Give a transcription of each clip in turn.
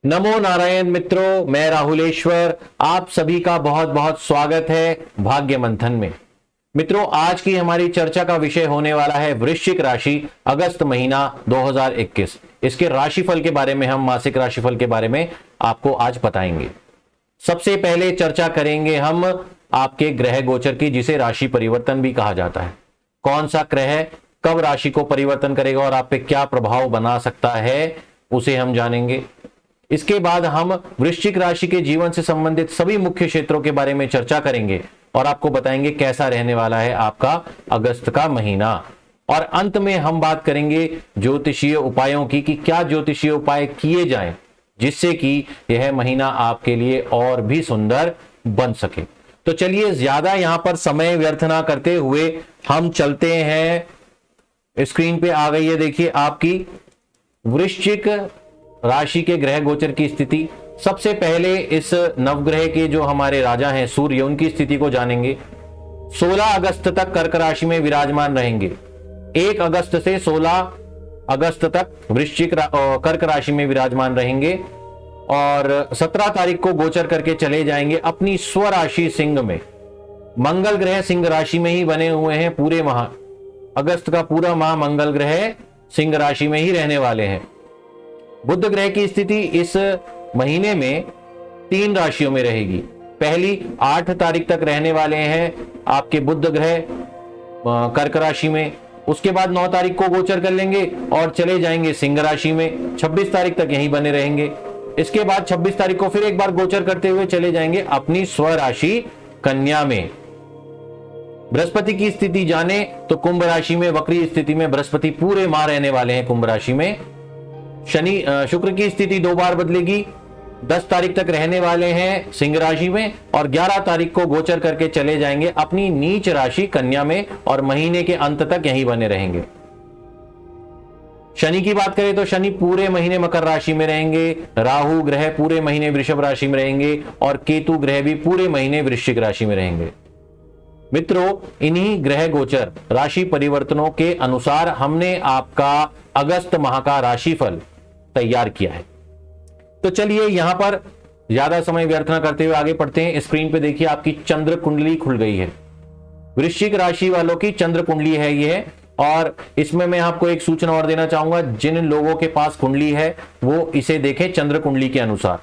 नमो नारायण मित्रों, मैं राहुलेश्वर आप सभी का बहुत बहुत स्वागत है भाग्य मंथन में। मित्रों, आज की हमारी चर्चा का विषय होने वाला है वृश्चिक राशि अगस्त महीना 2021। इसके राशिफल के बारे में हम मासिक राशिफल के बारे में आपको आज बताएंगे। सबसे पहले चर्चा करेंगे हम आपके ग्रह गोचर की, जिसे राशि परिवर्तन भी कहा जाता है। कौन सा ग्रह कब राशि को परिवर्तन करेगा और आप पे क्या प्रभाव बना सकता है उसे हम जानेंगे। इसके बाद हम वृश्चिक राशि के जीवन से संबंधित सभी मुख्य क्षेत्रों के बारे में चर्चा करेंगे और आपको बताएंगे कैसा रहने वाला है आपका अगस्त का महीना। और अंत में हम बात करेंगे ज्योतिषीय उपायों की कि क्या ज्योतिषीय उपाय किए जाएं जिससे कि यह महीना आपके लिए और भी सुंदर बन सके। तो चलिए ज्यादा यहां पर समय व्यर्थ ना करते हुए हम चलते हैं। स्क्रीन पे आ गई है, देखिए आपकी वृश्चिक राशि के ग्रह गोचर की स्थिति। सबसे पहले इस नवग्रह के जो हमारे राजा हैं सूर्य, उनकी स्थिति को जानेंगे। 16 अगस्त तक कर्क राशि में विराजमान रहेंगे। 1 अगस्त से 16 अगस्त तक वृश्चिक कर्क राशि में विराजमान रहेंगे और 17 तारीख को गोचर करके चले जाएंगे अपनी स्वराशि सिंह में। मंगल ग्रह सिंह राशि में ही बने हुए हैं पूरे माह, अगस्त का पूरा माह मंगल ग्रह सिंह राशि में ही रहने वाले हैं। बुध ग्रह की स्थिति इस महीने में 3 राशियों में रहेगी। पहली 8 तारीख तक रहने वाले हैं आपके बुध ग्रह कर्क राशि में। उसके बाद 9 तारीख को गोचर कर लेंगे और चले जाएंगे सिंह राशि में। 26 तारीख तक यहीं बने रहेंगे। इसके बाद 26 तारीख को फिर एक बार गोचर करते हुए चले जाएंगे अपनी स्वराशि कन्या में। बृहस्पति की स्थिति जाने तो कुंभ राशि में वक्री स्थिति में बृहस्पति पूरे माह रहने वाले हैं कुंभ राशि में। शुक्र की स्थिति 2 बार बदलेगी। 10 तारीख तक रहने वाले हैं सिंह राशि में और 11 तारीख को गोचर करके चले जाएंगे अपनी नीच राशि कन्या में और महीने के अंत तक यहीं बने रहेंगे। शनि की बात करें तो शनि पूरे महीने मकर राशि में रहेंगे। राहु ग्रह पूरे महीने वृषभ राशि में रहेंगे और केतु ग्रह भी पूरे महीने वृश्चिक राशि में रहेंगे। मित्रों, इन्हीं ग्रह गोचर राशि परिवर्तनों के अनुसार हमने आपका अगस्त माह का राशिफल तैयार किया है। तो चलिए यहां पर ज्यादा समय व्यर्थ न करते हुए आगे बढ़ते हैं। स्क्रीन पे देखिए आपकी चंद्र कुंडली खुल गई है। वृश्चिक राशि वालों की चंद्र कुंडली है ये। और इसमें मैं आपको एक सूचना और देना चाहूंगा, जिन लोगों के पास कुंडली है वो इसे देखें चंद्र कुंडली के अनुसार,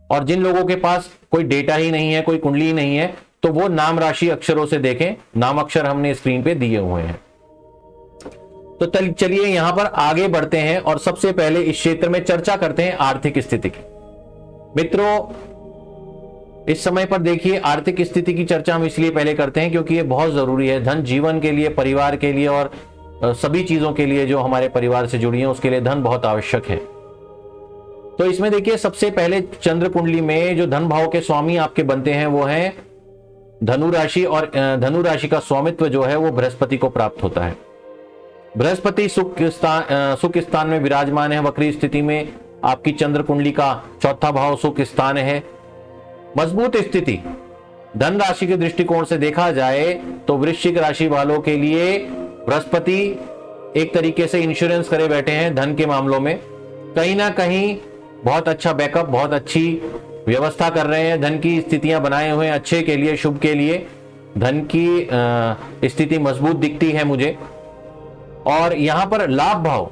और जिन लोगों के पास कोई डेटा ही नहीं है, कोई कुंडली ही नहीं है, तो वो नाम राशि अक्षरों से देखें। नाम अक्षर हमने स्क्रीन पे दिए हुए हैं। तो चलिए यहां पर आगे बढ़ते हैं और सबसे पहले इस क्षेत्र में चर्चा करते हैं आर्थिक स्थिति की। मित्रों, इस समय पर देखिए आर्थिक स्थिति की चर्चा हम इसलिए पहले करते हैं क्योंकि ये बहुत जरूरी है। धन जीवन के लिए, परिवार के लिए और सभी चीजों के लिए जो हमारे परिवार से जुड़ी है उसके लिए धन बहुत आवश्यक है। तो इसमें देखिए सबसे पहले चंद्र कुंडली में जो धन भाव के स्वामी आपके बनते हैं वो है धनु राशि, और धनु राशि का स्वामित्व जो है वो बृहस्पति को प्राप्त होता है। बृहस्पति सुख स्थान में विराजमान है वक्री स्थिति में। आपकी चंद्र कुंडली का 4था भाव सुख स्थान है। मजबूत स्थिति धन राशि के दृष्टिकोण से देखा जाए तो वृश्चिक राशि वालों के लिए बृहस्पति एक तरीके से इंश्योरेंस करे बैठे हैं धन के मामलों में। कहीं ना कहीं बहुत अच्छा बैकअप, बहुत अच्छी व्यवस्था कर रहे हैं। धन की स्थितियां बनाए हुए हैं अच्छे के लिए, शुभ के लिए। धन की स्थिति मजबूत दिखती है मुझे। और यहां पर लाभ भाव,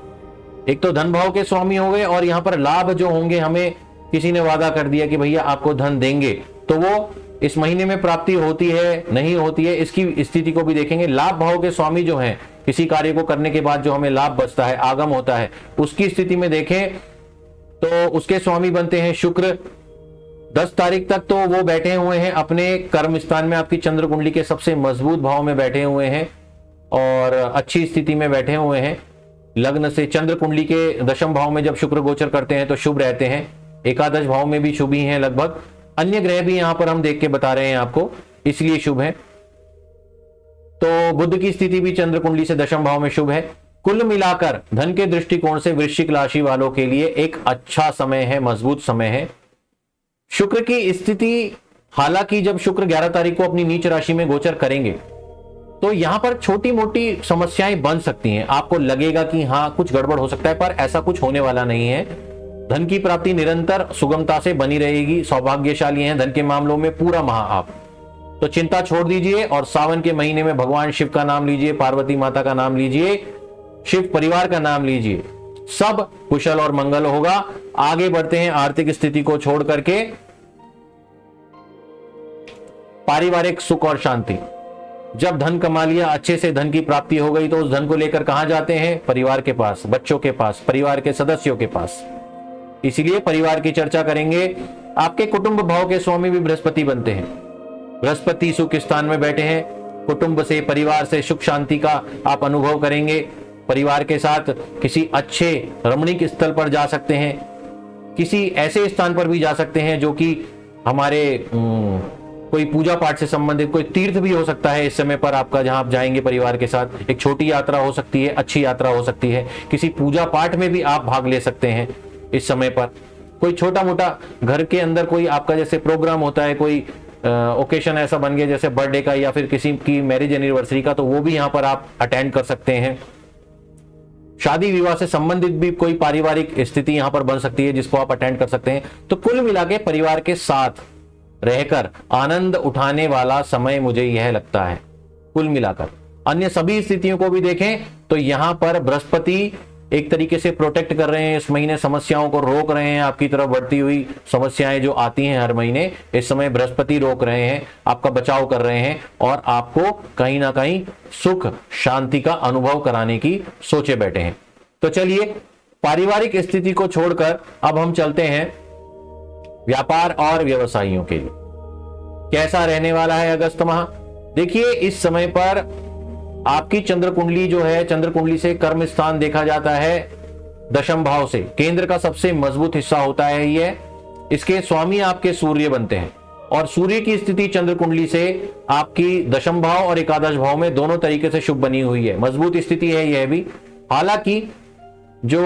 एक तो धन भाव के स्वामी हो गए और यहां पर लाभ जो होंगे, हमें किसी ने वादा कर दिया कि भैया आपको धन देंगे, तो वो इस महीने में प्राप्ति होती है नहीं होती है, इसकी स्थिति को भी देखेंगे। लाभ भाव के स्वामी जो हैं, किसी कार्य को करने के बाद जो हमें लाभ बचता है, आगम होता है, उसकी स्थिति में देखें तो उसके स्वामी बनते हैं शुक्र। 10 तारीख तक तो वो बैठे हुए हैं अपने कर्म स्थान में, आपकी चंद्र कुंडली के सबसे मजबूत भाव में बैठे हुए हैं और अच्छी स्थिति में बैठे हुए हैं। लग्न से चंद्र कुंडली के दशम भाव में जब शुक्र गोचर करते हैं तो शुभ रहते हैं। एकादश भाव में भी शुभ ही हैं लगभग। अन्य ग्रह भी यहां पर हम देख के बता रहे हैं आपको, इसलिए शुभ है। तो बुध की स्थिति भी चंद्र कुंडली से दशम भाव में शुभ है। कुल मिलाकर धन के दृष्टिकोण से वृश्चिक राशि वालों के लिए एक अच्छा समय है, मजबूत समय है। शुक्र की स्थिति, हालांकि जब शुक्र 11 तारीख को अपनी नीच राशि में गोचर करेंगे तो यहां पर छोटी मोटी समस्याएं बन सकती हैं। आपको लगेगा कि हाँ कुछ गड़बड़ हो सकता है, पर ऐसा कुछ होने वाला नहीं है। धन की प्राप्ति निरंतर सुगमता से बनी रहेगी, सौभाग्यशाली हैं धन के मामलों में पूरा माह आप। तो चिंता छोड़ दीजिए और सावन के महीने में भगवान शिव का नाम लीजिए, पार्वती माता का नाम लीजिए, शिव परिवार का नाम लीजिए, सब कुशल और मंगल होगा। आगे बढ़ते हैं आर्थिक स्थिति को छोड़ करके पारिवारिक सुख और शांति। जब धन कमा लिया, अच्छे से धन की प्राप्ति हो गई, तो उस धन को लेकर कहां जाते हैं? परिवार के पास, बच्चों के पास, परिवार के सदस्यों के पास। इसलिए परिवार की चर्चा करेंगे। आपके कुटुंब भाव के स्वामी भी बृहस्पति बनते हैं। बृहस्पति सुख स्थान में बैठे हैं, कुटुंब से, परिवार से सुख शांति का आप अनुभव करेंगे। परिवार के साथ किसी अच्छे रमणीक स्थल पर जा सकते हैं, किसी ऐसे स्थान पर भी जा सकते हैं जो कि हमारे कोई पूजा पाठ से संबंधित, कोई तीर्थ भी हो सकता है इस समय पर आपका, जहां आप जाएंगे परिवार के साथ। एक छोटी यात्रा हो सकती है, अच्छी यात्रा हो सकती है, किसी पूजा पाठ में भी आप भाग ले सकते हैं इस समय पर। कोई छोटा मोटा घर के अंदर कोई आपका जैसे प्रोग्राम होता है, कोई ओकेशन ऐसा बन गया जैसे बर्थडे का या फिर किसी की मैरिज एनिवर्सरी का, तो वो भी यहां पर आप अटेंड कर सकते हैं। शादी विवाह से संबंधित भी कोई पारिवारिक स्थिति यहां पर बन सकती है जिसको आप अटेंड कर सकते हैं। तो कुल मिला के परिवार के साथ रहकर आनंद उठाने वाला समय मुझे यह लगता है कुल मिलाकर। अन्य सभी स्थितियों को भी देखें तो यहां पर बृहस्पति एक तरीके से प्रोटेक्ट कर रहे हैं इस महीने, समस्याओं को रोक रहे हैं। आपकी तरफ बढ़ती हुई समस्याएं जो आती हैं हर महीने, इस समय बृहस्पति रोक रहे हैं, आपका बचाव कर रहे हैं और आपको कहीं ना कहीं सुख शांति का अनुभव कराने की सोचे बैठे हैं। तो चलिए पारिवारिक स्थिति को छोड़कर अब हम चलते हैं व्यापार और व्यवसायियों के लिए कैसा रहने वाला है अगस्त माह। देखिए इस समय पर आपकी चंद्र कुंडली जो है, चंद्र कुंडली से कर्म स्थान देखा जाता है दशम भाव से। केंद्र का सबसे मजबूत हिस्सा होता है ये, इसके स्वामी आपके सूर्य बनते हैं और सूर्य की स्थिति चंद्र कुंडली से आपकी दशम भाव और एकादश भाव में दोनों तरीके से शुभ बनी हुई है, मजबूत स्थिति है यह भी। हालांकि जो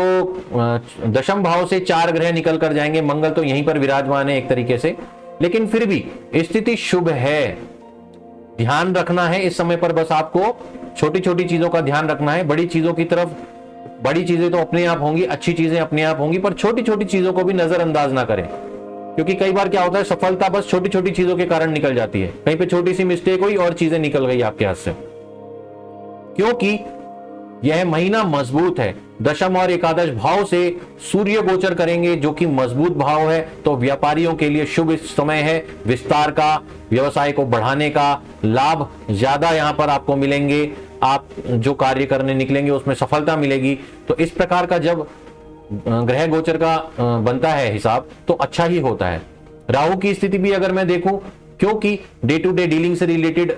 दशम भाव से 4 ग्रह निकल कर जाएंगे, मंगल तो यहीं पर विराजमान है एक तरीके से, लेकिन फिर भी स्थिति शुभ है। ध्यान रखना है इस समय पर, बस आपको छोटी छोटी चीजों का ध्यान रखना है। बड़ी चीजों की तरफ, बड़ी चीजें तो अपने आप होंगी, अच्छी चीजें अपने आप होंगी, पर छोटी छोटी चीजों को भी नजरअंदाज ना करें, क्योंकि कई बार क्या होता है सफलता बस छोटी छोटी चीजों के कारण निकल जाती है। कहीं पे छोटी सी मिस्टेक हुई और चीजें निकल गई आपके हाथ से, क्योंकि यह महीना मजबूत है। दशम और एकादश भाव से सूर्य गोचर करेंगे जो कि मजबूत भाव है, तो व्यापारियों के लिए शुभ समय है। विस्तार का, व्यवसाय को बढ़ाने का लाभ ज्यादा यहां पर आपको मिलेंगे। आप जो कार्य करने निकलेंगे उसमें सफलता मिलेगी। तो इस प्रकार का जब ग्रह गोचर का बनता है हिसाब तो अच्छा ही होता है। राहु की स्थिति भी अगर मैं देखूं, क्योंकि डे टू डे डीलिंग से रिलेटेड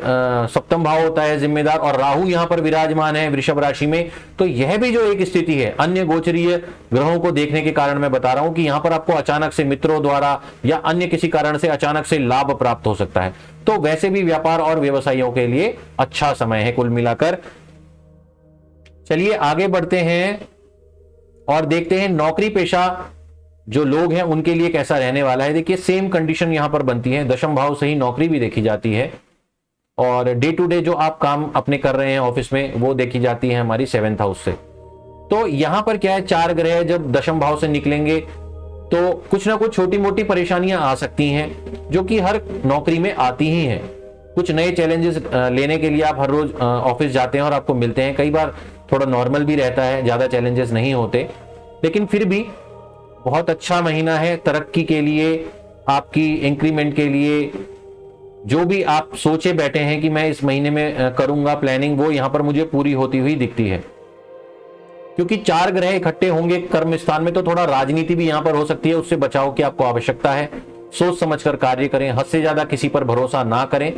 सप्तम भाव होता है जिम्मेदार, और राहु यहां पर विराजमान है वृषभ राशि में, तो यह भी जो एक स्थिति है अन्य गोचरीय ग्रहों को देखने के कारण मैं बता रहा हूं कि यहां पर आपको अचानक से मित्रों द्वारा या अन्य किसी कारण से अचानक से लाभ प्राप्त हो सकता है। तो वैसे भी व्यापार और व्यवसायियों के लिए अच्छा समय है कुल मिलाकर। चलिए आगे बढ़ते हैं और देखते हैं नौकरी पेशा जो लोग हैं उनके लिए कैसा रहने वाला है। देखिए सेम कंडीशन यहां पर बनती है, दशम भाव से ही नौकरी भी देखी जाती है और डे टू डे जो आप काम अपने कर रहे हैं ऑफिस में वो देखी जाती है हमारी 7th हाउस से। तो यहां पर क्या है, 4 ग्रह जब दशम भाव से निकलेंगे तो कुछ ना कुछ छोटी मोटी परेशानियां आ सकती हैं जो कि हर नौकरी में आती ही हैं। कुछ नए चैलेंजेस लेने के लिए आप हर रोज ऑफिस जाते हैं और आपको मिलते हैं। कई बार थोड़ा नॉर्मल भी रहता है, ज्यादा चैलेंजेस नहीं होते, लेकिन फिर भी बहुत अच्छा महीना है तरक्की के लिए, आपकी इंक्रीमेंट के लिए। जो भी आप सोचे बैठे हैं कि मैं इस महीने में करूंगा प्लानिंग, वो यहां पर मुझे पूरी होती हुई दिखती है। क्योंकि 4 ग्रह इकट्ठे होंगे कर्म स्थान में तो थोड़ा राजनीति भी यहां पर हो सकती है, उससे बचाव की आपको आवश्यकता है। सोच समझकर कार्य करें, हद से ज्यादा किसी पर भरोसा ना करें।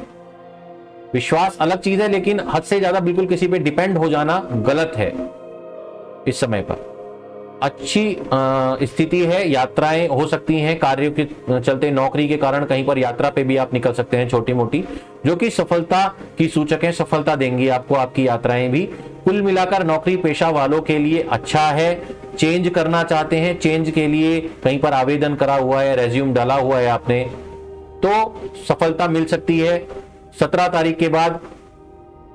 विश्वास अलग चीज है, लेकिन हद से ज्यादा बिल्कुल किसी पे डिपेंड हो जाना गलत है। इस समय पर अच्छी स्थिति है, यात्राएं हो सकती हैं कार्यों के चलते, नौकरी के कारण कहीं पर यात्रा पे भी आप निकल सकते हैं छोटी मोटी, जो कि सफलता की सूचक है, सफलता देंगी आपको आपकी यात्राएं भी। कुल मिलाकर नौकरी पेशा वालों के लिए अच्छा है। चेंज करना चाहते हैं, चेंज के लिए कहीं पर आवेदन करा हुआ है, रेज्यूम डाला हुआ है आपने, तो सफलता मिल सकती है। 17 तारीख के बाद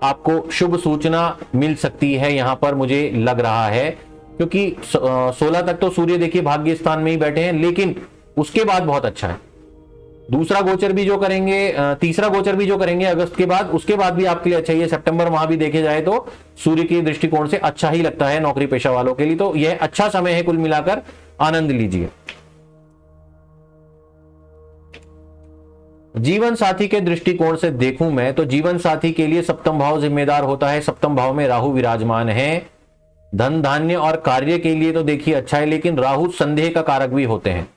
आपको शुभ सूचना मिल सकती है, यहां पर मुझे लग रहा है। क्योंकि 16 तक तो सूर्य देखिए भाग्य स्थान में ही बैठे हैं, लेकिन उसके बाद बहुत अच्छा है। दूसरा गोचर भी जो करेंगे, तीसरा गोचर भी जो करेंगे अगस्त के बाद, उसके बाद भी आपके लिए अच्छा ही है। सितंबर वहां भी देखे जाए तो सूर्य के दृष्टिकोण से अच्छा ही लगता है नौकरी पेशा वालों के लिए। तो यह अच्छा समय है, कुल मिलाकर आनंद लीजिए। जीवन साथी के दृष्टिकोण से देखूं मैं तो जीवन साथी के लिए सप्तम भाव जिम्मेदार होता है। सप्तम भाव में राहु विराजमान है। धन धान्य और कार्य के लिए तो देखिए अच्छा है, लेकिन राहु संदेह का कारक भी होते हैं।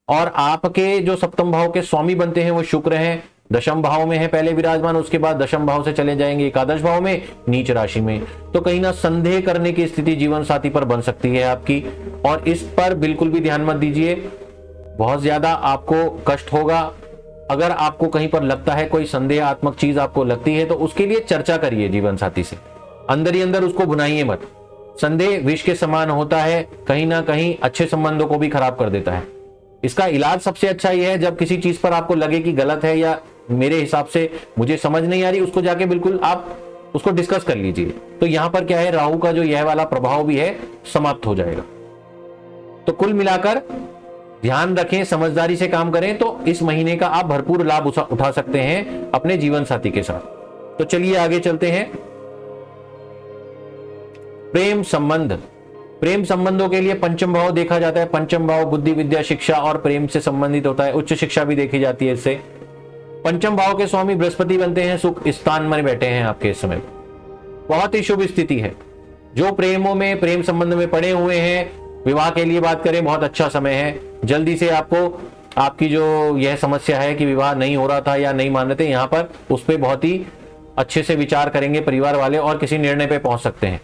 और आपके जो सप्तम भाव के स्वामी बनते हैं वो शुक्र हैं। दशम भाव में है पहले विराजमान, उसके बाद दशम भाव से चले जाएंगे एकादश भाव में, नीच राशि में। तो कहीं ना संदेह करने की स्थिति जीवन साथी पर बन सकती है आपकी, और इस पर बिल्कुल भी ध्यान मत दीजिए। बहुत ज्यादा आपको कष्ट होगा। अगर आपको कहीं पर लगता है कोई संदेहात्मक चीज आपको लगती है तो उसके लिए चर्चा करिए जीवन साथी से, अंदर ही अंदर उसको भुनाइए मत। संदेह विष के समान होता है, कहीं ना कहीं अच्छे संबंधों को भी खराब कर देता है। इसका इलाज सबसे अच्छा यह है, जब किसी चीज पर आपको लगे कि गलत है या मेरे हिसाब से मुझे समझ नहीं आ रही, उसको जाके बिल्कुल आप उसको डिस्कस कर लीजिए। तो यहां पर क्या है, राहु का जो यह वाला प्रभाव भी है समाप्त हो जाएगा। तो कुल मिलाकर ध्यान रखें, समझदारी से काम करें तो इस महीने का आप भरपूर लाभ उठा सकते हैं अपने जीवन साथी के साथ। तो चलिए आगे चलते हैं। प्रेम संबंध, प्रेम संबंधों के लिए पंचम भाव देखा जाता है। पंचम भाव बुद्धि विद्या शिक्षा और प्रेम से संबंधित होता है। उच्च शिक्षा भी देखी जाती है इससे। पंचम भाव के स्वामी बृहस्पति बनते हैं, सुख स्थान में बैठे हैं आपके इस समय। बहुत ही शुभ स्थिति है। जो प्रेमों में, प्रेम संबंध में पड़े हुए हैं, विवाह के लिए बात करें, बहुत अच्छा समय है। जल्दी से आपको आपकी जो यह समस्या है कि विवाह नहीं हो रहा था या नहीं मान रहे थे, यहां पर उस पर बहुत ही अच्छे से विचार करेंगे परिवार वाले और किसी निर्णय पे पहुंच सकते हैं,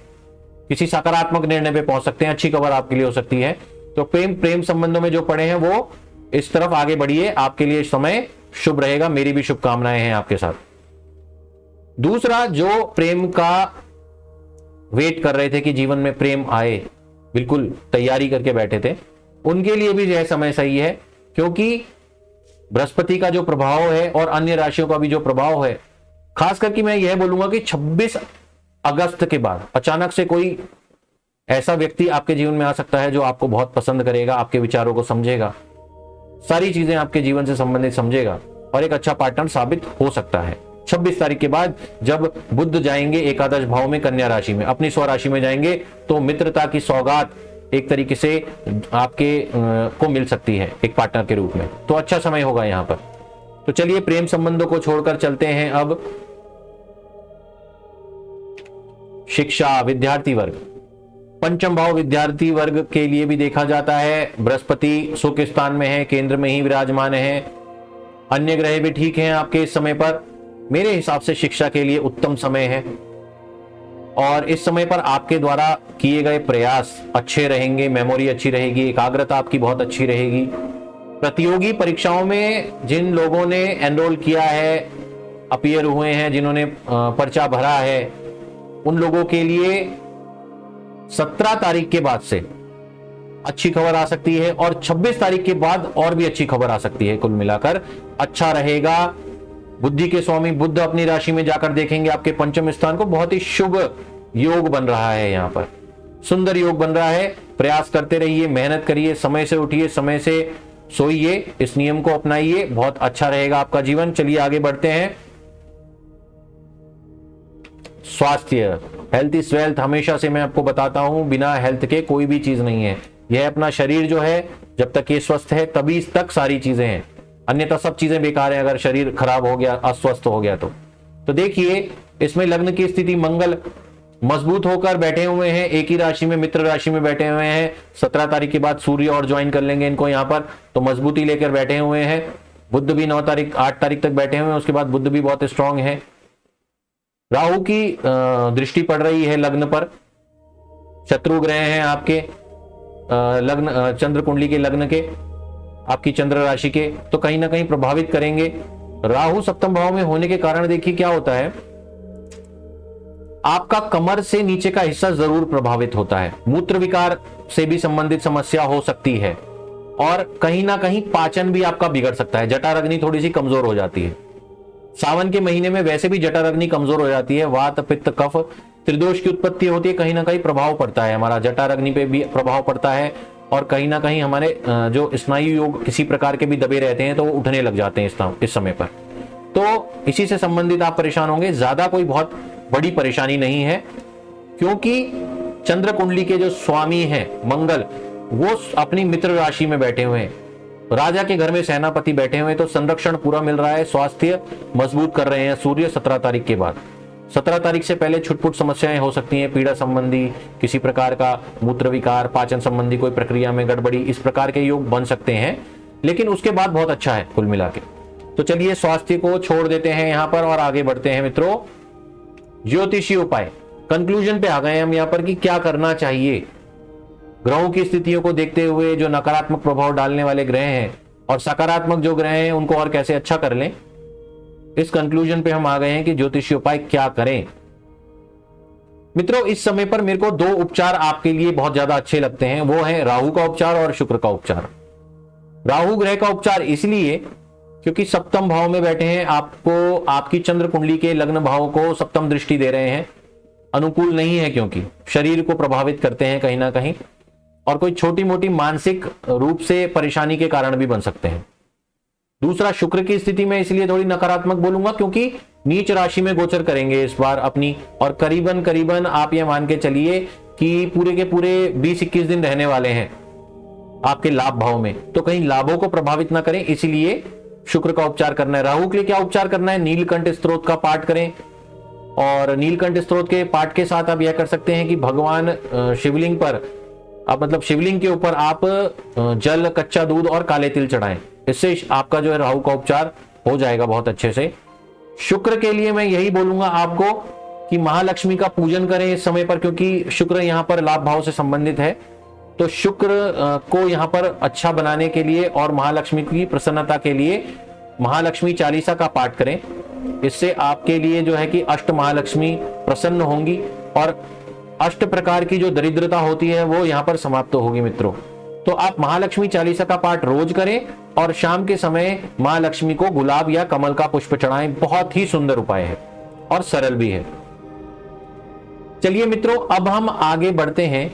किसी सकारात्मक निर्णय पे पहुंच सकते हैं। अच्छी खबर आपके लिए हो सकती है। तो प्रेम संबंधों में जो पड़े हैं वो इस तरफ आगे बढ़िए, आपके लिए समय शुभ रहेगा। मेरी भी शुभकामनाएं हैं आपके साथ। दूसरा, जो प्रेम का वेट कर रहे थे कि जीवन में प्रेम आए, बिल्कुल तैयारी करके बैठे थे, उनके लिए भी यह समय सही है, क्योंकि बृहस्पति का जो प्रभाव है और अन्य राशियों का भी जो प्रभाव है, खास करके मैं यह बोलूंगा कि 26 अगस्त के बाद अचानक से कोई ऐसा व्यक्ति आपके जीवन में आ सकता है जो आपको बहुत पसंद करेगा, आपके विचारों को समझेगा, सारी चीजें आपके जीवन से संबंधित समझेगा और एक अच्छा पार्टनर साबित हो सकता है। 26 तारीख के बाद जब बुध जाएंगे एकादश भाव में कन्या राशि में, अपनी स्वराशि में जाएंगे, तो मित्रता की सौगात एक तरीके से आपके को मिल सकती है एक पार्टनर के रूप में। तो अच्छा समय होगा यहां पर। तो चलिए प्रेम संबंधों को छोड़कर चलते हैं अब शिक्षा, विद्यार्थी वर्ग। पंचम भाव विद्यार्थी वर्ग के लिए भी देखा जाता है। बृहस्पति सुख स्थान में है, केंद्र में ही विराजमान है। अन्य ग्रह भी ठीक हैं आपके इस समय पर। मेरे हिसाब से शिक्षा के लिए उत्तम समय है और इस समय पर आपके द्वारा किए गए प्रयास अच्छे रहेंगे, मेमोरी अच्छी रहेगी, एकाग्रता आपकी बहुत अच्छी रहेगी। प्रतियोगी परीक्षाओं में जिन लोगों ने एनरोल किया है, अपीयर हुए हैं, जिन्होंने पर्चा भरा है, उन लोगों के लिए 17 तारीख के बाद से अच्छी खबर आ सकती है और 26 तारीख के बाद और भी अच्छी खबर आ सकती है। कुल मिलाकर अच्छा रहेगा। बुद्धि के स्वामी बुध अपनी राशि में जाकर देखेंगे आपके पंचम स्थान को। बहुत ही शुभ योग बन रहा है, यहां पर सुंदर योग बन रहा है। प्रयास करते रहिए, मेहनत करिए, समय से उठिए, समय से सोइए, इस नियम को अपनाइए, बहुत अच्छा रहेगा आपका जीवन। चलिए आगे बढ़ते हैं। स्वास्थ्य, हेल्थ इज वेल्थ, हमेशा से मैं आपको बताता हूं, बिना हेल्थ के कोई भी चीज नहीं है। यह अपना शरीर जो है, जब तक ये स्वस्थ है तभी तक सारी चीजें हैं, अन्यथा सब चीजें बेकार है अगर शरीर खराब हो गया, अस्वस्थ हो गया तो देखिए इसमें लग्न की स्थिति मंगल मजबूत होकर बैठे हुए हैं, एक ही राशि में, मित्र राशि में बैठे हुए हैं। 17 तारीख के बाद सूर्य और ज्वाइन कर लेंगे इनको यहां पर, तो मजबूती लेकर बैठे हुए हैं। बुध भी 8 तारीख तक बैठे हुए हैं, उसके बाद बुध भी बहुत स्ट्रांग है। राहु की दृष्टि पड़ रही है लग्न पर, शत्रु ग्रह हैं आपके लग्न, चंद्र कुंडली के लग्न के, आपकी चंद्र राशि के, तो कहीं ना कहीं प्रभावित करेंगे। राहु सप्तम भाव में होने के कारण देखिए क्या होता है, आपका कमर से नीचे का हिस्सा जरूर प्रभावित होता है। मूत्र विकार से भी संबंधित समस्या हो सकती है और कहीं ना कहीं पाचन भी आपका बिगड़ सकता है। जठराग्नि थोड़ी सी कमजोर हो जाती है। सावन के महीने में वैसे भी जठराग्नि कमजोर हो जाती है। वात पित्त कफ त्रिदोष की उत्पत्ति होती है, कहीं ना कहीं प्रभाव पड़ता है, हमारा जठर अग्नि पे भी प्रभाव पड़ता है, और कहीं ना कहीं हमारे जो स्नायु योग किसी प्रकार के भी दबे रहते हैं तो वो उठने लग जाते हैं इस समय पर। तो इसी से संबंधित आप परेशान होंगे, ज्यादा कोई बहुत बड़ी परेशानी नहीं है, क्योंकि चंद्र कुंडली के जो स्वामी हैं मंगल, वो अपनी मित्र राशि में बैठे हुए हैं, राजा के घर में सेनापति बैठे हुए हैं, तो संरक्षण पूरा मिल रहा है, स्वास्थ्य मजबूत कर रहे हैं सूर्य 17 तारीख के बाद। 17 तारीख से पहले छुटपुट समस्याएं हो सकती हैं, पीड़ा संबंधी, किसी प्रकार का मूत्र विकार, पाचन संबंधी कोई प्रक्रिया में गड़बड़ी, इस प्रकार के योग बन सकते हैं, लेकिन उसके बाद बहुत अच्छा है कुल मिला के। तो चलिए स्वास्थ्य को छोड़ देते हैं यहां पर और आगे बढ़ते हैं मित्रों ज्योतिषीय उपाय। कंक्लूजन पे आ गए हम यहां पर कि क्या करना चाहिए। ग्रहों की स्थितियों को देखते हुए जो नकारात्मक प्रभाव डालने वाले ग्रह हैं और सकारात्मक जो ग्रह हैं उनको और कैसे अच्छा कर लें, इस कंक्लूजन पे हम आ गए हैं कि ज्योतिषीय उपाय क्या करें। मित्रों इस समय पर मेरे को 2 उपचार आपके लिए बहुत ज्यादा अच्छे लगते हैं, वो है राहु का उपचार और शुक्र का उपचार। राहु ग्रह का उपचार इसलिए क्योंकि सप्तम भाव में बैठे हैं, आपको आपकी चंद्र कुंडली के लग्न भाव को सप्तम दृष्टि दे रहे हैं, अनुकूल नहीं है क्योंकि शरीर को प्रभावित करते हैं कहीं ना कहीं, और कोई छोटी मोटी मानसिक रूप से परेशानी के कारण भी बन सकते हैं। दूसरा शुक्र की स्थिति में इसलिए थोड़ी नकारात्मक बोलूंगा क्योंकि नीच राशि में गोचर करेंगे इस बार अपनी, और करीबन आप ये मान के चलिए कि पूरे के पूरे 20-21 दिन रहने वाले हैं आपके लाभ भाव में, तो कहीं लाभों को प्रभावित ना करें, इसीलिए शुक्र का उपचार करना है। राहु के लिए क्या उपचार करना है, नीलकंठ स्तोत्र का पाठ करें, और नीलकंठ स्तोत्र के पाठ के साथ आप यह कर सकते हैं कि भगवान शिवलिंग पर आप मतलब शिवलिंग के ऊपर आप जल, कच्चा दूध और काले तिल चढ़ाएं, इससे आपका जो है राहु का उपचार हो जाएगा बहुत अच्छे से। शुक्र के लिए मैं यही बोलूंगा आपको कि महालक्ष्मी का पूजन करें इस समय पर, क्योंकि शुक्र यहां पर लाभ भाव से संबंधित है, तो शुक्र को यहां पर अच्छा बनाने के लिए और महालक्ष्मी की प्रसन्नता के लिए महालक्ष्मी चालीसा का पाठ करें, इससे आपके लिए जो है कि अष्ट महालक्ष्मी प्रसन्न होंगी और अष्ट प्रकार की जो दरिद्रता होती है वो यहां पर समाप्त होगी मित्रों। तो आप महालक्ष्मी चालीसा का पाठ रोज करें और शाम के समय महालक्ष्मी को गुलाब या कमल का पुष्प चढ़ाएं, बहुत ही सुंदर उपाय है और सरल भी है। चलिए मित्रों अब हम आगे बढ़ते हैं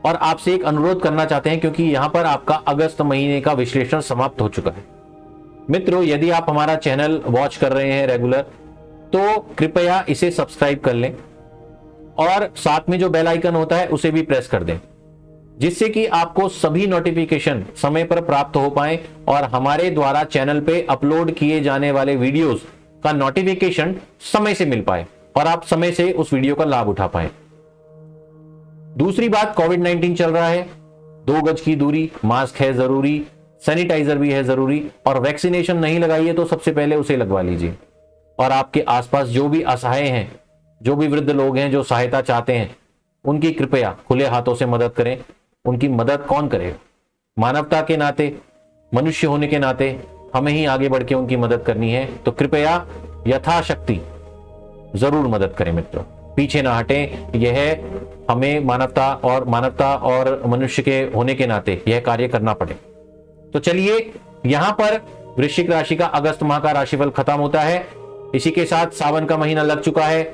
और आपसे एक अनुरोध करना चाहते हैं, क्योंकि यहां पर आपका अगस्त महीने का विश्लेषण समाप्त हो चुका है। मित्रों यदि आप हमारा चैनल वॉच कर रहे हैं रेगुलर, तो कृपया इसे सब्सक्राइब कर लें और साथ में जो बेल आइकन होता है उसे भी प्रेस कर दें, जिससे कि आपको सभी नोटिफिकेशन समय पर प्राप्त हो पाए और हमारे द्वारा चैनल पे अपलोड किए जाने वाले वीडियोस का नोटिफिकेशन समय से मिल पाए और आप समय से उस वीडियो का लाभ उठा पाए। दूसरी बात, कोविड-19 चल रहा है, 2 गज की दूरी, मास्क है जरूरी, सैनिटाइजर भी है जरूरी, और वैक्सीनेशन नहीं लगाई है तो सबसे पहले उसे लगवा लीजिए। और आपके आसपास जो भी असहाय हैं, जो भी वृद्ध लोग हैं जो सहायता चाहते हैं, उनकी कृपया खुले हाथों से मदद करें। उनकी मदद कौन करेगा, मानवता के नाते, मनुष्य होने के नाते हमें ही आगे बढ़ के उनकी मदद करनी है, तो कृपया यथाशक्ति जरूर मदद करें मित्रों, पीछे ना हटें। यह हमें मानवता और मनुष्य के होने के नाते यह कार्य करना पड़े। तो चलिए यहां पर वृश्चिक राशि का अगस्त माह का राशिफल खत्म होता है। इसी के साथ सावन का महीना लग चुका है।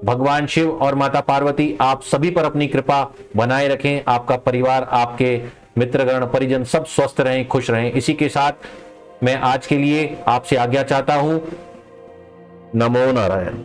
भगवान शिव और माता पार्वती आप सभी पर अपनी कृपा बनाए रखें, आपका परिवार, आपके मित्रगण, परिजन सब स्वस्थ रहें, खुश रहें। इसी के साथ मैं आज के लिए आपसे आज्ञा चाहता हूं। नमो नारायण।